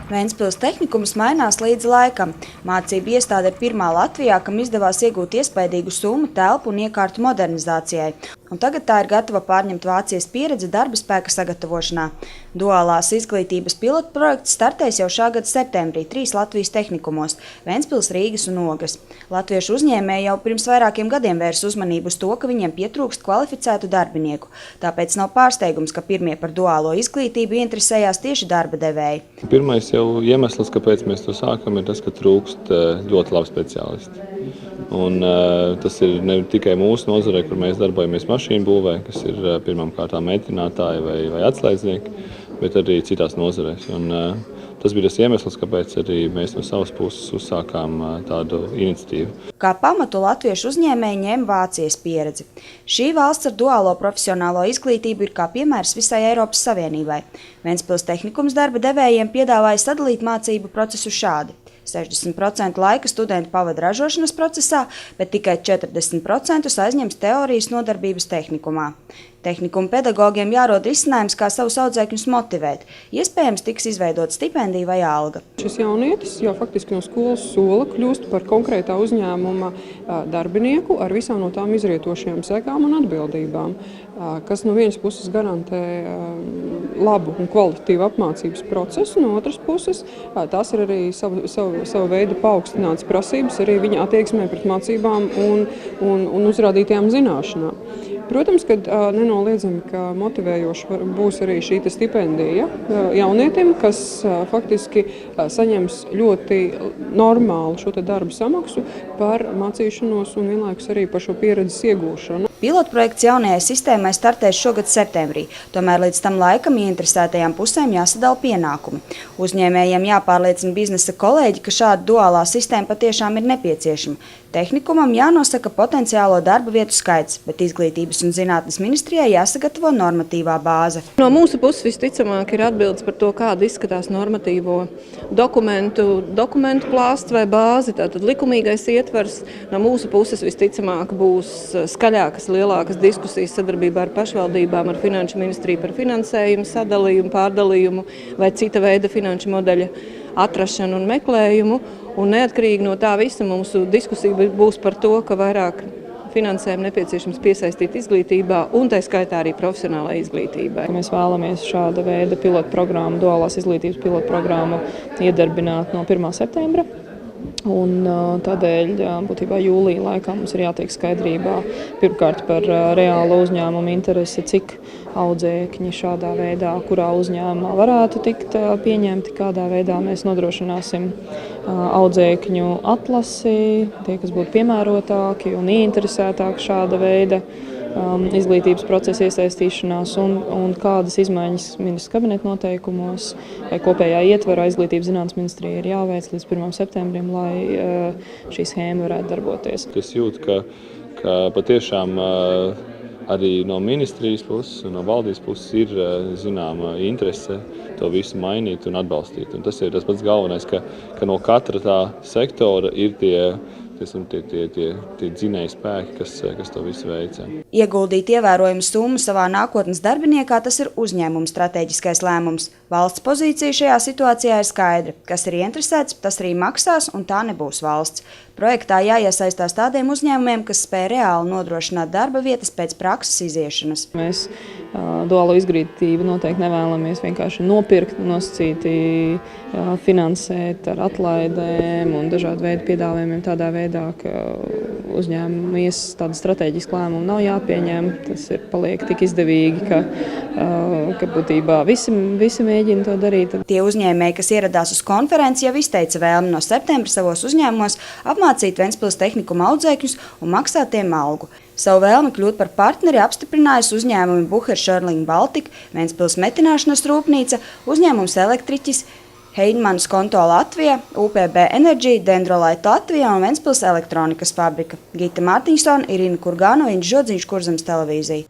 Ventspils tehnikums mainās līdz laikam. Mācību iestāde ir pirmā Latvijā, kam izdevās iegūt iespaidīgu summu, telpu un iekārtu modernizācijai. Un tagad tā ir gatava pārņemt Vācijas pieredzi darba spēka sagatavošanā. Duālās izglītības pilotprojekts startēs jau šā gada septembrī 3 Latvijas tehnikumos – Ventspils, Rīgas un Ogres. Latviešu uzņēmēji jau pirms vairākiem gadiem vērs uzmanību uz to, ka viņiem pietrūkst kvalificētu darbinieku. Tāpēc nav pārsteigums, ka pirmie par duālo izglītību interesējās tieši darba devēji. Pirmais jau iemesls, kāpēc mēs to sākam, ir tas, ka trūkst ļoti labi speciālisti. Un, tas ir ne tikai mūsu nozarē, kur mēs darbojamies mašīnu būvē, kas ir pirmām kārtām mēģinātāji vai atslēdznieki, bet arī citās nozarēs. Un, tas bija tas iemesls, kāpēc arī mēs no savas puses uzsākām tādu iniciatīvu. Kā pamatu latviešu uzņēmēji ņem Vācijas pieredzi. Šī valsts ar duālo profesionālo izglītību ir kā piemērs visai Eiropas Savienībai. Ventspils tehnikums darba devējiem piedāvāja sadalīt mācību procesu šādi. 60% laika studenti pavada ražošanas procesā, bet tikai 40% aizņems teorijas nodarbības tehnikumā. Tehnikuma pedagogiem jārod risinājums, kā savus audzēkņus motivēt. Iespējams, tiks izveidot stipendija vai alga. Šis jaunietis jau faktiski no skolas sola kļūst par konkrētā uzņēmuma darbinieku ar visām no tām izrietošajām sekām un atbildībām, kas no vienas puses garantē labu un kvalitatīvu apmācības procesu, no otras puses tās ir arī savu veidu paaugstinātas prasības arī viņa attieksmē pret mācībām un uzrādītajām zināšanām. Protams, ka nenoliedzami, ka motivējoši būs arī šī stipendija jaunietim, kas faktiski saņems ļoti normālu šo darbu samaksu par mācīšanos un vienlaikus arī par šo pieredzes iegūšanu. Pilotprojekts jaunajai sistēmai startēs šogad septembrī, tomēr līdz tam laikam ieinteresētajām pusēm jāsadala pienākumi. Uzņēmējiem jāpārliecina biznesa kolēģi, ka šāda duālā sistēma patiešām ir nepieciešama. Tehnikumam jānosaka potenciālo darba vietu skaits, bet Izglītības un zinātnes ministrijai jāsagatavo normatīvā bāze. No mūsu puses visticamāk ir atbildes par to, kāda izskatās normatīvo dokumentu klāsts vai bāzi, tātad likumīgais ietvers. No mūsu puses visticamāk būs skaļākas, lielākas diskusijas sadarbībā ar pašvaldībām, ar Finanšu ministriju par finansējumu, sadalījumu, pārdalījumu vai cita veida finanšu modeļa atrašanu un meklējumu. Un neatkarīgi no tā visa mūsu diskusija būs par to, ka vairāk finansējumu nepieciešams piesaistīt izglītībā un tā skaitā arī profesionālai izglītībai. Mēs vēlamies šāda veida pilotprogrammu, duālās izglītības pilotprogrammu iedarbināt no 1. septembra. Un tādēļ būtībā jūlija laikā mums ir jātiek skaidrībā pirmkārt par reālu uzņēmumu interesi, cik audzēkņi šādā veidā, kurā uzņēmumā varētu tikt pieņemti, kādā veidā mēs nodrošināsim audzēkņu atlasi, tie, kas būtu piemērotāki un ieinteresētāki šāda veida izglītības procesa iesaistīšanās un kādas izmaiņas ministra kabineta noteikumos vai kopējā ietvara Izglītības zinātnes ministrija ir jāveic līdz 1. septembrim, lai šī schēma varētu darboties. Es jūtu, ka patiešām arī no ministrijas puses un no valdības puses ir zināma interese to visu mainīt un atbalstīt. Un tas ir tas pats galvenais, ka no katra tā sektora ir tie dzinēji spēki, kas to visu veica. Ieguldīt ievērojumu summu savā nākotnes darbiniekā, tas ir uzņēmuma stratēģiskais lēmums. Valsts pozīcija šajā situācijā ir skaidra. Kas ir ieinteresēts, tas arī maksās, un tā nebūs valsts. Projektā jāiesaistās tādiem uzņēmumiem, kas spēj reāli nodrošināt darba vietas pēc prakses iziešanas. Mēs duālo izglītību noteikti nevēlamies vienkārši nopirkt, nosacīti finansēt ar atlaidēm un dažādu veidu piedāvājumiem tādā veidā, ka uzņēmumu tāda strateģiska lēmuma nav jāpieņem. Tas paliek tik izdevīgi, ka būtībā visi mēģina to darīt. Tie uzņēmēji, kas ieradās uz konferenci, jau izteica vēlmi no septembra savos uzņēmumos apmācīt Ventspils tehnikuma audzēkņus un maksāt tiem algu. Savu vēlmi kļūt par partneri apstiprinājusi uzņēmumi Bucher Schörling Baltic, Ventspils metināšanas rūpnīca, uzņēmums Elektriķis, Heidmanas konto Latvija, UPB Energy, Dendrolite Latvija un Ventspils elektronikas fabrika. Gita Mārtiņsona, Irina Kurgānoviņš, Žodziņš, Kurzemes televīzija.